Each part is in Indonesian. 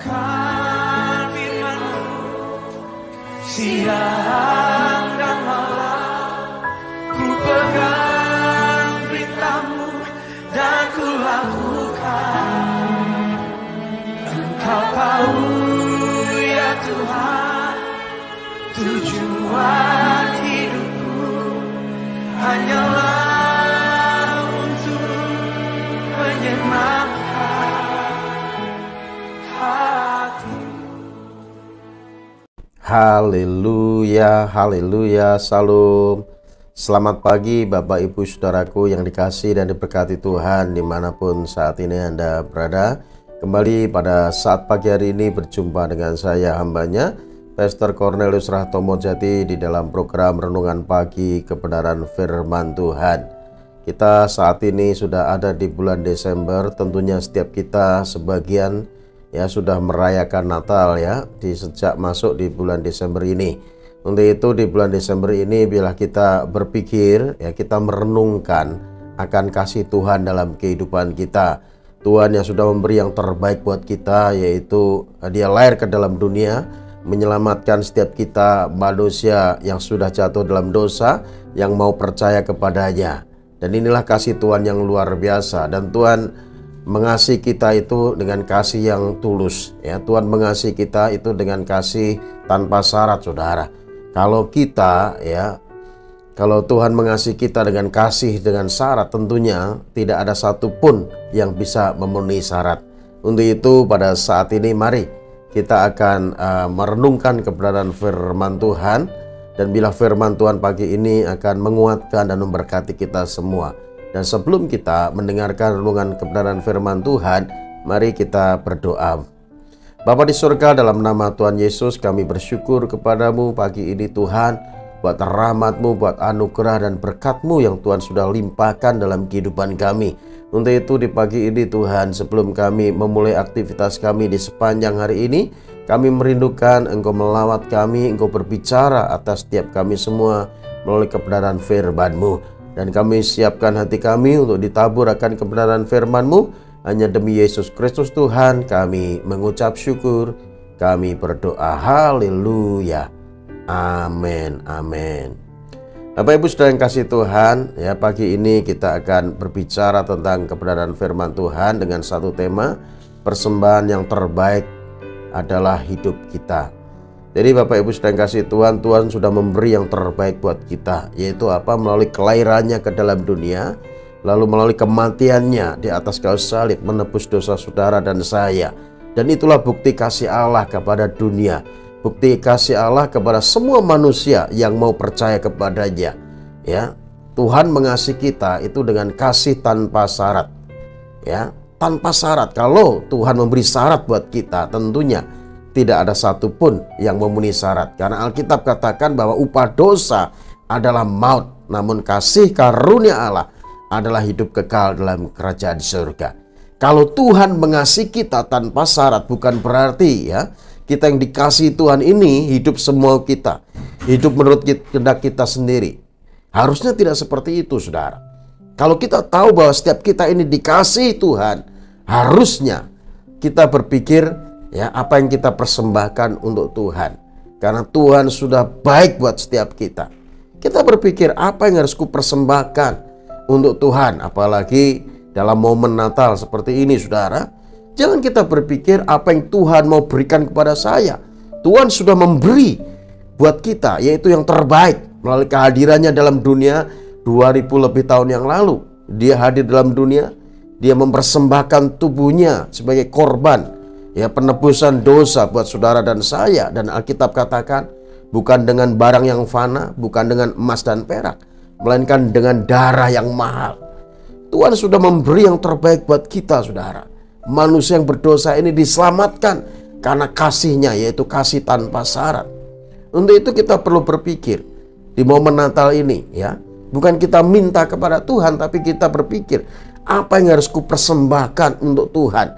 merenungkan firman-Mu siang dan malam. Ku pegang berita-Mu dan ku lakukan. Engkau tahu ya Tuhan, tujuan hidupku hanyalah untuk menyenangkan hati. Haleluya, haleluya, salam. Selamat pagi Bapak Ibu Saudaraku yang dikasihi dan diberkati Tuhan dimanapun saat ini Anda berada. Kembali pada saat pagi hari ini berjumpa dengan saya hambanya, Pastor Cornelius Rahtomojati di dalam program Renungan Pagi Kebenaran Firman Tuhan. Kita saat ini sudah ada di bulan Desember, tentunya setiap kita sebagian sudah merayakan Natal sejak masuk di bulan Desember ini. Untuk itu di bulan Desember ini bila kita berpikir kita merenungkan akan kasih Tuhan dalam kehidupan kita. Tuhan yang sudah memberi yang terbaik buat kita, yaitu Dia lahir ke dalam dunia menyelamatkan setiap kita manusia yang sudah jatuh dalam dosa, yang mau percaya kepadanya. Dan inilah kasih Tuhan yang luar biasa. Dan Tuhan mengasihi kita itu dengan kasih yang tulus. Tuhan mengasihi kita itu dengan kasih tanpa syarat, saudara. Kalau Tuhan mengasihi kita dengan kasih dengan syarat, tentunya tidak ada satupun yang bisa memenuhi syarat. Untuk itu pada saat ini mari kita akan merenungkan kebenaran firman Tuhan. Dan bila firman Tuhan pagi ini akan menguatkan dan memberkati kita semua. Dan sebelum kita mendengarkan renungan kebenaran firman Tuhan, mari kita berdoa. Bapa di surga, dalam nama Tuhan Yesus kami bersyukur kepadamu pagi ini Tuhan, buat rahmat-Mu, buat anugerah dan berkat-Mu yang Tuhan sudah limpahkan dalam kehidupan kami. Untuk itu di pagi ini Tuhan, sebelum kami memulai aktivitas kami di sepanjang hari ini, kami merindukan Engkau melawat kami, Engkau berbicara atas setiap kami semua melalui kebenaran firman-Mu. Dan kami siapkan hati kami untuk ditabur akan kebenaran firman-Mu. Hanya demi Yesus Kristus Tuhan kami mengucap syukur, kami berdoa. Haleluya, amin, amin. Bapak Ibu Saudara yang kasih Tuhan, pagi ini kita akan berbicara tentang kebenaran firman Tuhan dengan satu tema, persembahan yang terbaik adalah hidup kita. Jadi Bapak Ibu Saudara yang kasih Tuhan, Tuhan sudah memberi yang terbaik buat kita, yaitu melalui kelahirannya ke dalam dunia, lalu melalui kematiannya di atas kayu salib menebus dosa saudara dan saya. Dan itulah bukti kasih Allah kepada dunia, bukti kasih Allah kepada semua manusia yang mau percaya kepadanya. Tuhan mengasihi kita itu dengan kasih tanpa syarat. Tanpa syarat. Kalau Tuhan memberi syarat buat kita, tentunya tidak ada satupun yang memenuhi syarat. Karena Alkitab katakan bahwa upah dosa adalah maut, namun kasih karunia Allah adalah hidup kekal dalam kerajaan surga. Kalau Tuhan mengasihi kita tanpa syarat, bukan berarti kita yang dikasihi Tuhan ini hidup semau kita, hidup menurut kehendak kita sendiri. Harusnya tidak seperti itu, saudara. Kalau kita tahu bahwa setiap kita ini dikasihi Tuhan, harusnya kita berpikir apa yang kita persembahkan untuk Tuhan. Karena Tuhan sudah baik buat setiap kita. Kita berpikir apa yang harus kupersembahkan untuk Tuhan, apalagi dalam momen Natal seperti ini, saudara. Jangan kita berpikir apa yang Tuhan mau berikan kepada saya. Tuhan sudah memberi buat kita, yaitu yang terbaik melalui kehadirannya dalam dunia 2000 lebih tahun yang lalu. Dia hadir dalam dunia, Dia mempersembahkan tubuhnya sebagai korban, penebusan dosa buat saudara dan saya. Dan Alkitab katakan bukan dengan barang yang fana, bukan dengan emas dan perak, melainkan dengan darah yang mahal. Tuhan sudah memberi yang terbaik buat kita, saudara. Manusia yang berdosa ini diselamatkan karena kasih-Nya, yaitu kasih tanpa syarat. Untuk itu kita perlu berpikir di momen Natal ini, bukan kita minta kepada Tuhan, tapi kita berpikir apa yang harus kupersembahkan untuk Tuhan.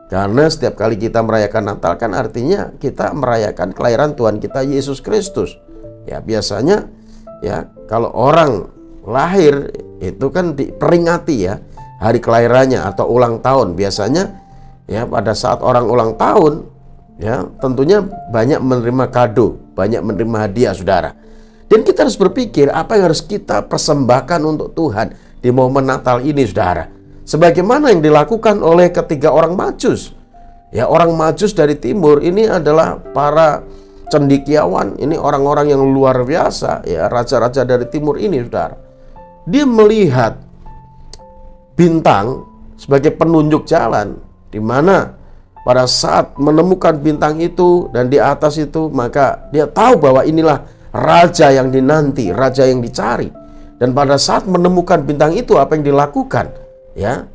Karena setiap kali kita merayakan Natal kan artinya kita merayakan kelahiran Tuhan kita Yesus Kristus. Biasanya kalau orang lahir itu kan diperingati hari kelahirannya atau ulang tahun. Biasanya pada saat orang ulang tahun Ya, tentunya banyak menerima kado, banyak menerima hadiah, saudara. Dan kita harus berpikir apa yang harus kita persembahkan untuk Tuhan di momen Natal ini, saudara. Sebagaimana yang dilakukan oleh ketiga orang Majus. Ya, orang Majus dari timur ini adalah para cendekiawan, ini orang-orang yang luar biasa, ya, raja-raja dari timur ini, saudara. Dia melihat bintang sebagai penunjuk jalan, di mana pada saat menemukan bintang itu dan di atas itu, maka dia tahu bahwa inilah raja yang dinanti, raja yang dicari. Dan pada saat menemukan bintang itu, apa yang dilakukan? Ya,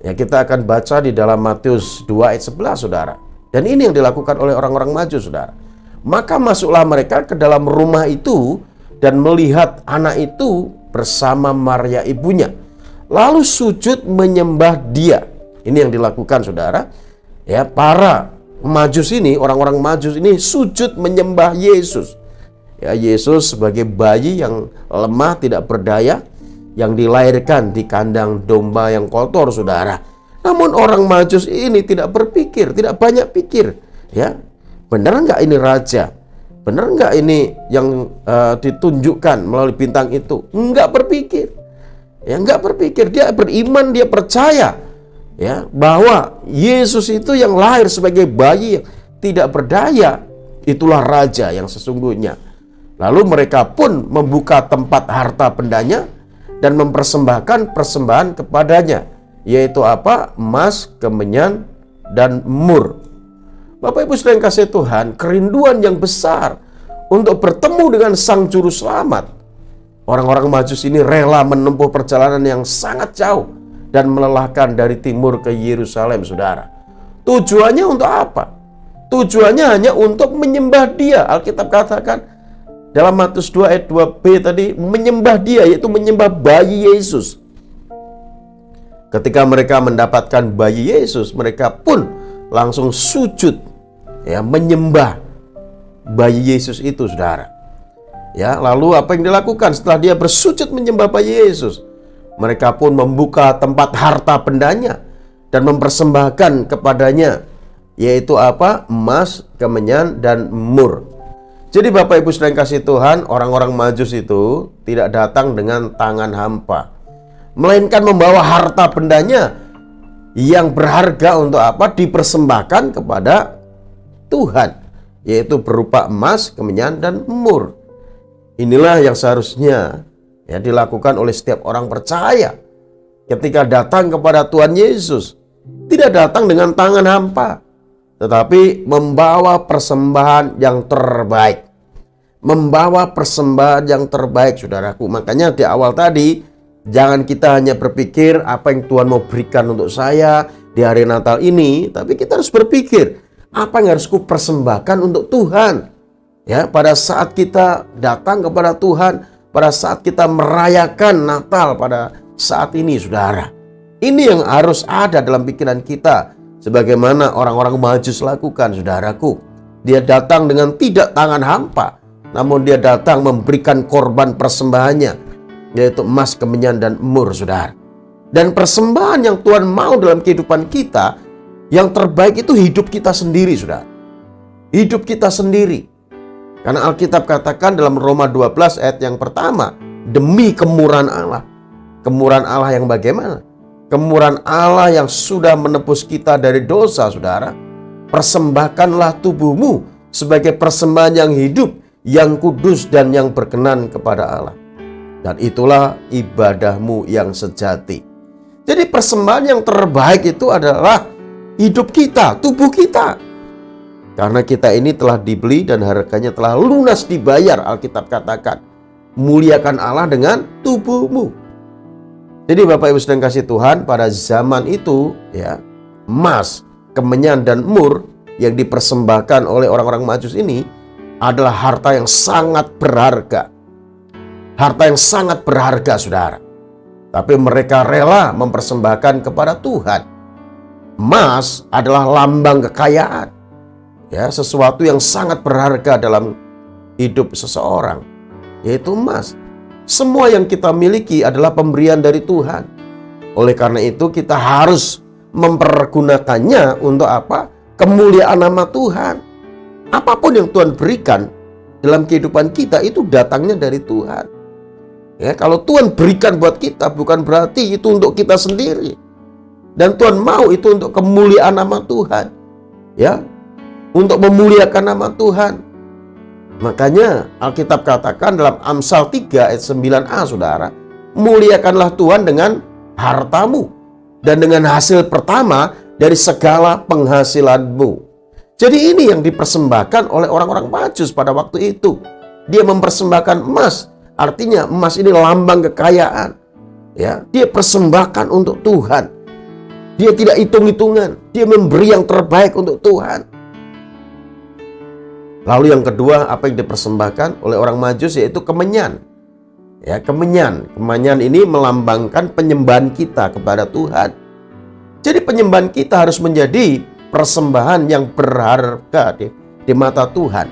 kita akan baca di dalam Matius 2 ayat 11, saudara. Dan ini yang dilakukan oleh orang-orang Majus, saudara. Maka masuklah mereka ke dalam rumah itu dan melihat anak itu bersama Maria ibunya, lalu sujud menyembah dia. Ini yang dilakukan, saudara. Ya, para Majus ini, orang-orang Majus ini sujud menyembah Yesus. Ya, Yesus sebagai bayi yang lemah, tidak berdaya, yang dilahirkan di kandang domba yang kotor, saudara. Namun orang Majus ini tidak berpikir, tidak banyak pikir. Ya, benar nggak ini raja? Benar nggak ini yang ditunjukkan melalui bintang itu? Nggak berpikir. Ya, nggak berpikir. Dia beriman, dia percaya, ya, bahwa Yesus itu yang lahir sebagai bayi yang tidak berdaya, itulah raja yang sesungguhnya. Lalu mereka pun membuka tempat harta bendanya dan mempersembahkan persembahan kepadanya, yaitu apa? Emas, kemenyan, dan mur. Bapak Ibu saudara yang kasih Tuhan, kerinduan yang besar untuk bertemu dengan Sang Juru Selamat. Orang-orang Majus ini rela menempuh perjalanan yang sangat jauh dan melelahkan dari timur ke Yerusalem, saudara. Tujuannya untuk apa? Tujuannya hanya untuk menyembah Dia. Alkitab katakan dalam Matius 2 ayat 2b tadi, menyembah Dia, yaitu menyembah bayi Yesus. Ketika mereka mendapatkan bayi Yesus, mereka pun langsung sujud, ya, menyembah bayi Yesus itu, saudara. Ya, lalu apa yang dilakukan setelah dia bersujud menyembah bayi Yesus? Mereka pun membuka tempat harta bendanya dan mempersembahkan kepadanya, yaitu apa? Emas, kemenyan, dan mur. Jadi Bapak Ibu saudara yang kasih Tuhan, orang-orang Majus itu tidak datang dengan tangan hampa, melainkan membawa harta bendanya yang berharga untuk apa? Dipersembahkan kepada Tuhan, yaitu berupa emas, kemenyan, dan mur. Inilah yang seharusnya, ya, dilakukan oleh setiap orang percaya ketika datang kepada Tuhan Yesus. Tidak datang dengan tangan hampa, tetapi membawa persembahan yang terbaik. Membawa persembahan yang terbaik, saudaraku. Makanya di awal tadi, jangan kita hanya berpikir apa yang Tuhan mau berikan untuk saya di hari Natal ini, tapi kita harus berpikir apa yang harus kupersembahkan untuk Tuhan. Ya, pada saat kita datang kepada Tuhan, pada saat kita merayakan Natal pada saat ini, saudara. Ini yang harus ada dalam pikiran kita, sebagaimana orang-orang Majus lakukan, saudaraku. Dia datang dengan tidak tangan hampa, namun dia datang memberikan korban persembahannya, yaitu emas, kemenyan, dan mur, saudara. Dan persembahan yang Tuhan mau dalam kehidupan kita, yang terbaik itu hidup kita sendiri, saudara. Hidup kita sendiri. Karena Alkitab katakan dalam Roma 12 ayat yang pertama, demi kemurahan Allah. Kemurahan Allah yang bagaimana? Kemurahan Allah yang sudah menebus kita dari dosa, saudara. Persembahkanlah tubuhmu sebagai persembahan yang hidup, yang kudus, dan yang berkenan kepada Allah. Dan itulah ibadahmu yang sejati. Jadi persembahan yang terbaik itu adalah hidup kita, tubuh kita. Karena kita ini telah dibeli dan harganya telah lunas dibayar, Alkitab katakan. Muliakan Allah dengan tubuhmu. Jadi Bapak Ibu sedang kasih Tuhan, pada zaman itu, ya, emas, kemenyan, dan mur yang dipersembahkan oleh orang-orang Majus ini adalah harta yang sangat berharga. Harta yang sangat berharga, saudara. Tapi mereka rela mempersembahkan kepada Tuhan. Emas adalah lambang kekayaan. Ya, sesuatu yang sangat berharga dalam hidup seseorang, yaitu emas. Semua yang kita miliki adalah pemberian dari Tuhan. Oleh karena itu kita harus mempergunakannya untuk apa? kemuliaan nama Tuhan. Apapun yang Tuhan berikan dalam kehidupan kita itu datangnya dari Tuhan. Ya, kalau Tuhan berikan buat kita bukan berarti itu untuk kita sendiri. Dan Tuhan mau itu untuk kemuliaan nama Tuhan. Ya, untuk memuliakan nama Tuhan. Makanya Alkitab katakan dalam Amsal 3 ayat 9a, saudara, muliakanlah Tuhan dengan hartamu dan dengan hasil pertama dari segala penghasilanmu. Jadi ini yang dipersembahkan oleh orang-orang Majus pada waktu itu. Dia mempersembahkan emas, artinya emas ini lambang kekayaan. Ya, dia persembahkan untuk Tuhan. Dia tidak hitung-hitungan, dia memberi yang terbaik untuk Tuhan. Lalu yang kedua, apa yang dipersembahkan oleh orang Majus yaitu kemenyan. Ya, kemenyan. Kemenyan ini melambangkan penyembahan kita kepada Tuhan. Jadi penyembahan kita harus menjadi persembahan yang berharga di mata Tuhan.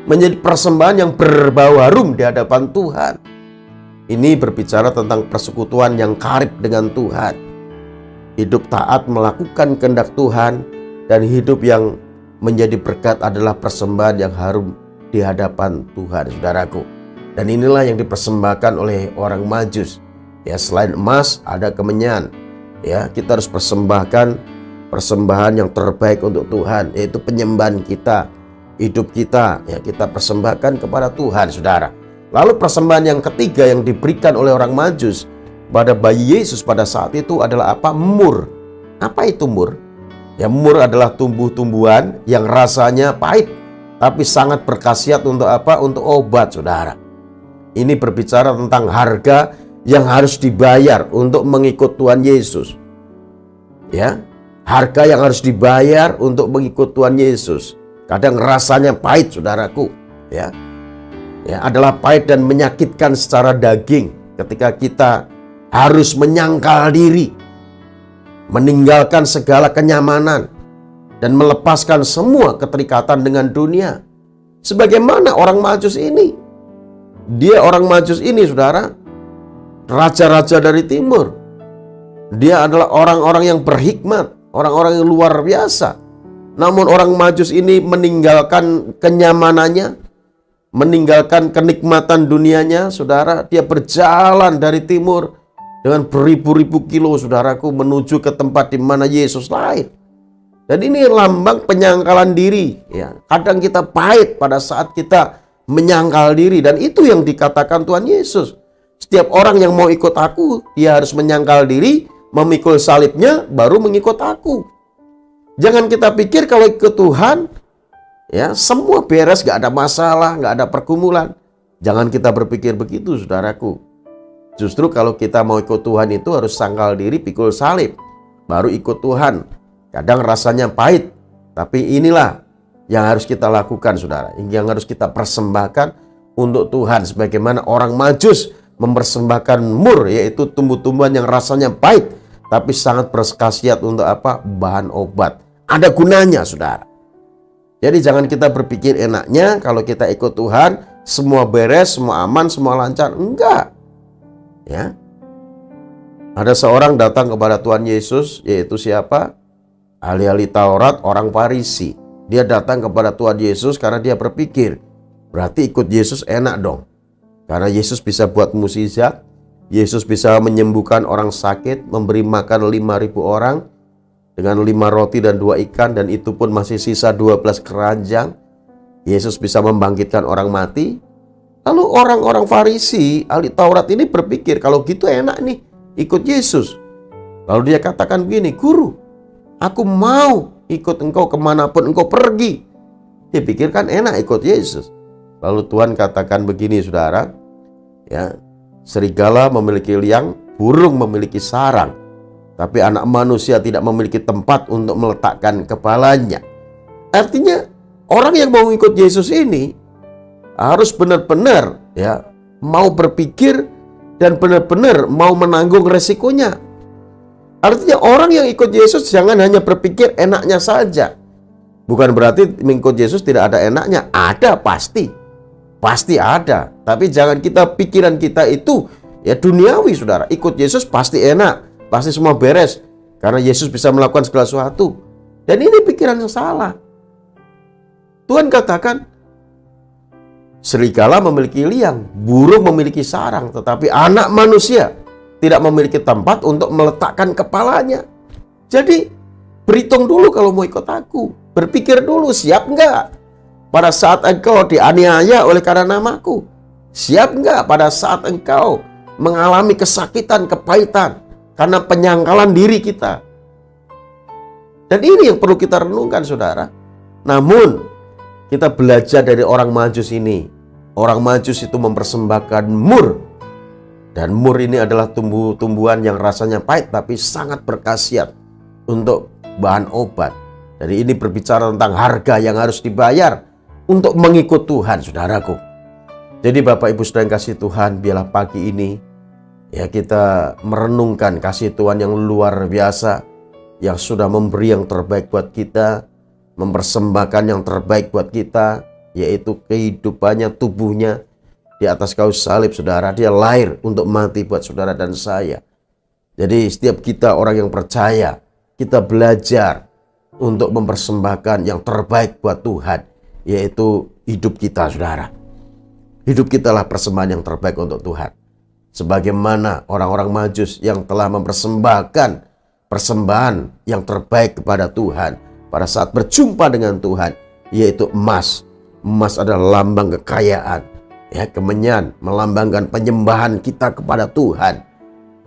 Menjadi persembahan yang berbau harum di hadapan Tuhan. Ini berbicara tentang persekutuan yang karib dengan Tuhan. Hidup taat melakukan kehendak Tuhan dan hidup yang menjadi berkat adalah persembahan yang harum di hadapan Tuhan, saudaraku. Dan inilah yang dipersembahkan oleh orang Majus. Ya, selain emas ada kemenyan. Ya, kita harus persembahkan persembahan yang terbaik untuk Tuhan, yaitu penyembahan kita, hidup kita. Ya, kita persembahkan kepada Tuhan, saudara. Lalu persembahan yang ketiga yang diberikan oleh orang Majus pada bayi Yesus pada saat itu adalah apa? Mur. Apa itu mur? Ya, mur adalah tumbuh-tumbuhan yang rasanya pahit, tapi sangat berkhasiat untuk apa? Untuk obat, saudara. Ini berbicara tentang harga yang harus dibayar untuk mengikut Tuhan Yesus. Ya, harga yang harus dibayar untuk mengikut Tuhan Yesus. Kadang rasanya pahit, saudaraku. Ya, adalah pahit dan menyakitkan secara daging ketika kita harus menyangkal diri, meninggalkan segala kenyamanan, dan melepaskan semua keterikatan dengan dunia. Sebagaimana orang Majus ini. Dia orang Majus ini, saudara, raja-raja dari timur. Dia adalah orang-orang yang berhikmat, orang-orang yang luar biasa. Namun orang Majus ini meninggalkan kenyamanannya, meninggalkan kenikmatan dunianya, saudara. Dia berjalan dari timur dengan beribu-ribu kilo, saudaraku, menuju ke tempat di mana Yesus lahir. Dan ini lambang penyangkalan diri. Ya, kadang kita pahit pada saat kita menyangkal diri, dan itu yang dikatakan Tuhan Yesus. Setiap orang yang mau ikut aku, dia harus menyangkal diri, memikul salibnya, baru mengikut aku. Jangan kita pikir kalau ikut Tuhan, ya semua beres, gak ada masalah, gak ada pergumulan. Jangan kita berpikir begitu, saudaraku. Justru kalau kita mau ikut Tuhan itu harus sangkal diri, pikul salib, baru ikut Tuhan. Kadang rasanya pahit, tapi inilah yang harus kita lakukan, saudara. Yang harus kita persembahkan untuk Tuhan. Sebagaimana orang Majus mempersembahkan mur, yaitu tumbuh-tumbuhan yang rasanya pahit, tapi sangat berkhasiat untuk apa? Bahan obat. Ada gunanya, saudara. Jadi jangan kita berpikir enaknya kalau kita ikut Tuhan, semua beres, semua aman, semua lancar. Enggak. Ya. Ada seorang datang kepada Tuhan Yesus, yaitu siapa? Ahli-ahli Taurat, orang Farisi. Dia datang kepada Tuhan Yesus karena dia berpikir, berarti ikut Yesus enak dong. Karena Yesus bisa buat mukjizat, Yesus bisa menyembuhkan orang sakit, memberi makan 5.000 orang dengan 5 roti dan 2 ikan, dan itu pun masih sisa 12 keranjang. Yesus bisa membangkitkan orang mati. Lalu orang-orang Farisi, ahli Taurat ini berpikir, kalau gitu enak nih, ikut Yesus. Lalu dia katakan begini, Guru, aku mau ikut engkau kemanapun engkau pergi. Dia pikirkan enak ikut Yesus. Lalu Tuhan katakan begini, saudara. Ya, serigala memiliki liang, burung memiliki sarang, tapi anak manusia tidak memiliki tempat untuk meletakkan kepalanya. Artinya orang yang mau ikut Yesus ini harus benar-benar ya mau berpikir dan benar-benar mau menanggung resikonya. Artinya orang yang ikut Yesus jangan hanya berpikir enaknya saja. Bukan berarti mengikut Yesus tidak ada enaknya. Ada, pasti. Pasti ada. Tapi jangan pikiran kita itu ya duniawi, saudara. Ikut Yesus pasti enak, pasti semua beres. Karena Yesus bisa melakukan segala sesuatu. Dan ini pikiran yang salah. Tuhan katakan, serigala memiliki liang, burung memiliki sarang, tetapi anak manusia tidak memiliki tempat untuk meletakkan kepalanya. Jadi, berhitung dulu kalau mau ikut aku. Berpikir dulu, siap enggak? Pada saat engkau dianiaya oleh karena namaku. Siap enggak pada saat engkau mengalami kesakitan, kepahitan karena penyangkalan diri kita? Dan ini yang perlu kita renungkan, saudara. Namun, kita belajar dari orang Majus ini. Orang Majus itu mempersembahkan mur. Dan mur ini adalah tumbuhan yang rasanya pahit tapi sangat berkhasiat untuk bahan obat. Jadi ini berbicara tentang harga yang harus dibayar untuk mengikut Tuhan, saudaraku. Jadi Bapak Ibu saudara yang kasih Tuhan, biarlah pagi ini ya kita merenungkan kasih Tuhan yang luar biasa, yang sudah memberi yang terbaik buat kita, mempersembahkan yang terbaik buat kita, yaitu kehidupannya, tubuhnya di atas kayu salib, saudara. Dia lahir untuk mati buat saudara dan saya. Jadi setiap kita orang yang percaya, kita belajar untuk mempersembahkan yang terbaik buat Tuhan, yaitu hidup kita, saudara. Hidup kita lah persembahan yang terbaik untuk Tuhan. Sebagaimana orang-orang Majus yang telah mempersembahkan persembahan yang terbaik kepada Tuhan pada saat berjumpa dengan Tuhan, yaitu emas. Emas adalah lambang kekayaan, ya, kemenyan, melambangkan penyembahan kita kepada Tuhan.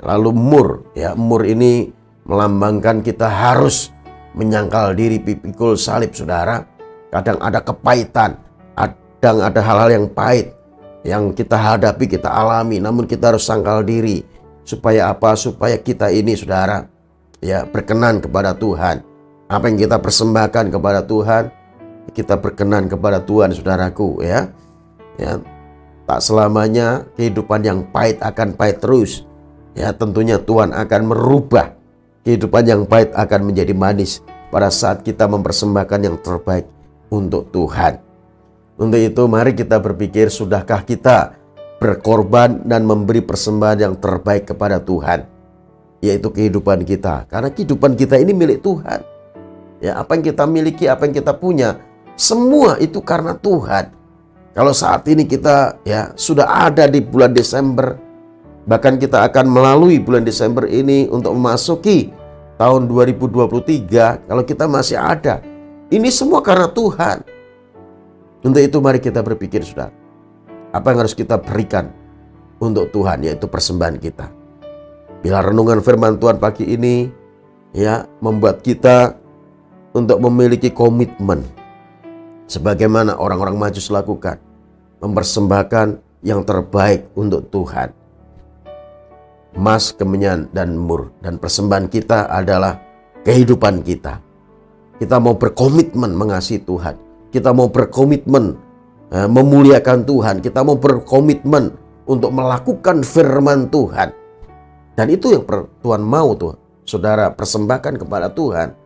Lalu mur, ya, mur ini melambangkan kita harus menyangkal diri pikul salib, saudara. Kadang ada kepahitan, kadang ada hal-hal yang pahit yang kita hadapi, kita alami, namun kita harus sangkal diri. Supaya apa? Supaya kita ini, saudara, ya, berkenan kepada Tuhan. Apa yang kita persembahkan kepada Tuhan, kita berkenan kepada Tuhan, saudaraku, ya. Ya, tak selamanya kehidupan yang pahit akan pahit terus. Ya, tentunya Tuhan akan merubah kehidupan yang pahit akan menjadi manis pada saat kita mempersembahkan yang terbaik untuk Tuhan. Untuk itu mari kita berpikir, sudahkah kita berkorban dan memberi persembahan yang terbaik kepada Tuhan, yaitu kehidupan kita. Karena kehidupan kita ini milik Tuhan. Ya, apa yang kita miliki, apa yang kita punya, semua itu karena Tuhan. Kalau saat ini kita ya sudah ada di bulan Desember, bahkan kita akan melalui bulan Desember ini untuk memasuki tahun 2023, kalau kita masih ada, ini semua karena Tuhan. Untuk itu mari kita berpikir, saudara, apa yang harus kita berikan untuk Tuhan, yaitu persembahan kita. Bila renungan firman Tuhan pagi ini ya membuat kita untuk memiliki komitmen sebagaimana orang-orang Majus lakukan, mempersembahkan yang terbaik untuk Tuhan. Emas, kemenyan, dan mur. Dan persembahan kita adalah kehidupan kita. Kita mau berkomitmen mengasihi Tuhan. Kita mau berkomitmen memuliakan Tuhan. Kita mau berkomitmen untuk melakukan firman Tuhan. Dan itu yang Tuhan mau tuh, saudara, persembahkan kepada Tuhan.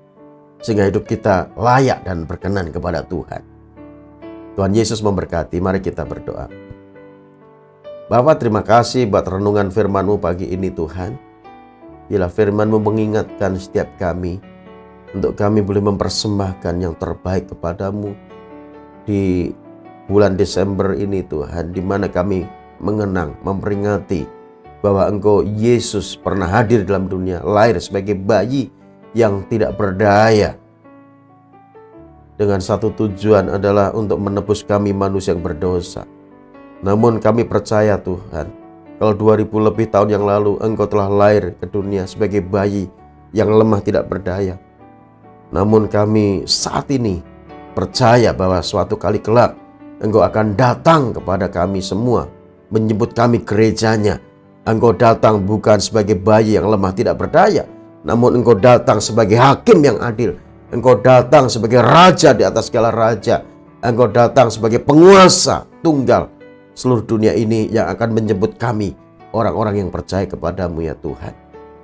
Sehingga hidup kita layak dan berkenan kepada Tuhan. Tuhan Yesus memberkati. Mari kita berdoa. Bapa, terima kasih buat renungan firman-Mu pagi ini, Tuhan. Bila firman-Mu mengingatkan setiap kami, untuk kami boleh mempersembahkan yang terbaik kepadamu di bulan Desember ini, Tuhan, di mana kami mengenang, memperingati bahwa Engkau Yesus pernah hadir dalam dunia, lahir sebagai bayi yang tidak berdaya, dengan satu tujuan adalah untuk menebus kami manusia yang berdosa. Namun kami percaya, Tuhan, kalau 2000 lebih tahun yang lalu Engkau telah lahir ke dunia sebagai bayi yang lemah tidak berdaya. Namun kami saat ini percaya bahwa suatu kali kelak Engkau akan datang kepada kami semua, menyebut kami gerejanya. Engkau datang bukan sebagai bayi yang lemah tidak berdaya, namun Engkau datang sebagai hakim yang adil. Engkau datang sebagai raja di atas segala raja. Engkau datang sebagai penguasa tunggal seluruh dunia ini yang akan menyebut kami orang-orang yang percaya kepadamu, ya Tuhan.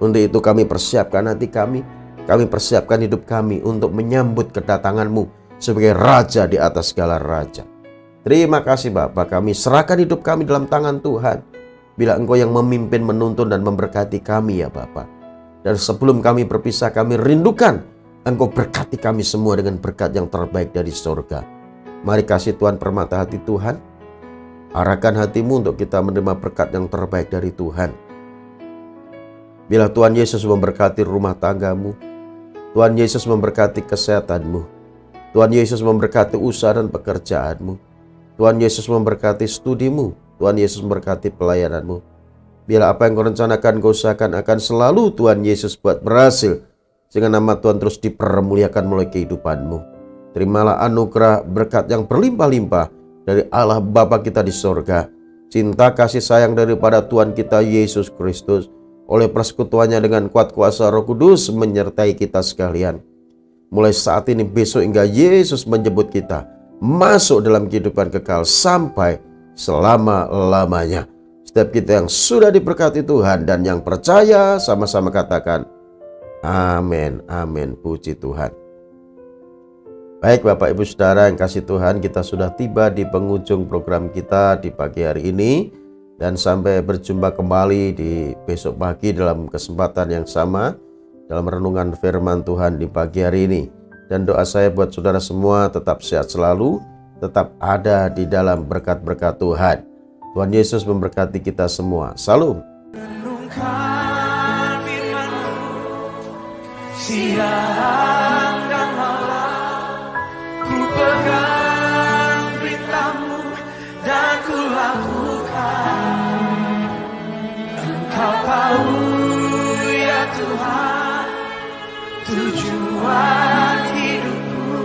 Untuk itu kami persiapkan hati kami persiapkan hidup kami untuk menyambut kedatangan-Mu sebagai raja di atas segala raja. Terima kasih Bapa, kami serahkan hidup kami dalam tangan Tuhan. Bila Engkau yang memimpin, menuntun, dan memberkati kami, ya Bapa. Dan sebelum kami berpisah, kami rindukan Engkau berkati kami semua dengan berkat yang terbaik dari surga. Mari kasih Tuhan permata hati Tuhan. Arahkan hatimu untuk kita menerima berkat yang terbaik dari Tuhan. Bila Tuhan Yesus memberkati rumah tanggamu, Tuhan Yesus memberkati kesehatanmu, Tuhan Yesus memberkati usaha dan pekerjaanmu, Tuhan Yesus memberkati studimu, Tuhan Yesus memberkati pelayananmu. Bila apa yang kau rencanakan, kau usahakan akan selalu Tuhan Yesus buat berhasil, sehingga nama Tuhan terus dipermuliakan melalui kehidupanmu. Terimalah anugerah berkat yang berlimpah-limpah dari Allah Bapa kita di sorga, cinta kasih sayang daripada Tuhan kita Yesus Kristus, oleh persekutuannya dengan kuat kuasa Roh Kudus menyertai kita sekalian. Mulai saat ini, besok hingga Yesus menjemput kita masuk dalam kehidupan kekal sampai selama-lamanya. Setiap kita yang sudah diberkati Tuhan dan yang percaya sama-sama katakan amin, amin, puji Tuhan. Baik Bapak Ibu Saudara yang kasih Tuhan, kita sudah tiba di penghujung program kita di pagi hari ini. Dan sampai berjumpa kembali di besok pagi dalam kesempatan yang sama dalam renungan firman Tuhan di pagi hari ini. Dan doa saya buat saudara semua tetap sehat selalu, tetap ada di dalam berkat-berkat Tuhan. Tuhan Yesus memberkati kita semua. Salam. Renungkan firman-Mu siang dan malam, ku pegang berita-Mu dan ku lakukan. Engkau tahu ya Tuhan, tujuan hidupku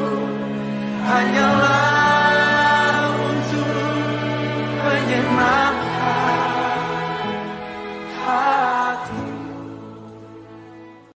hanyalah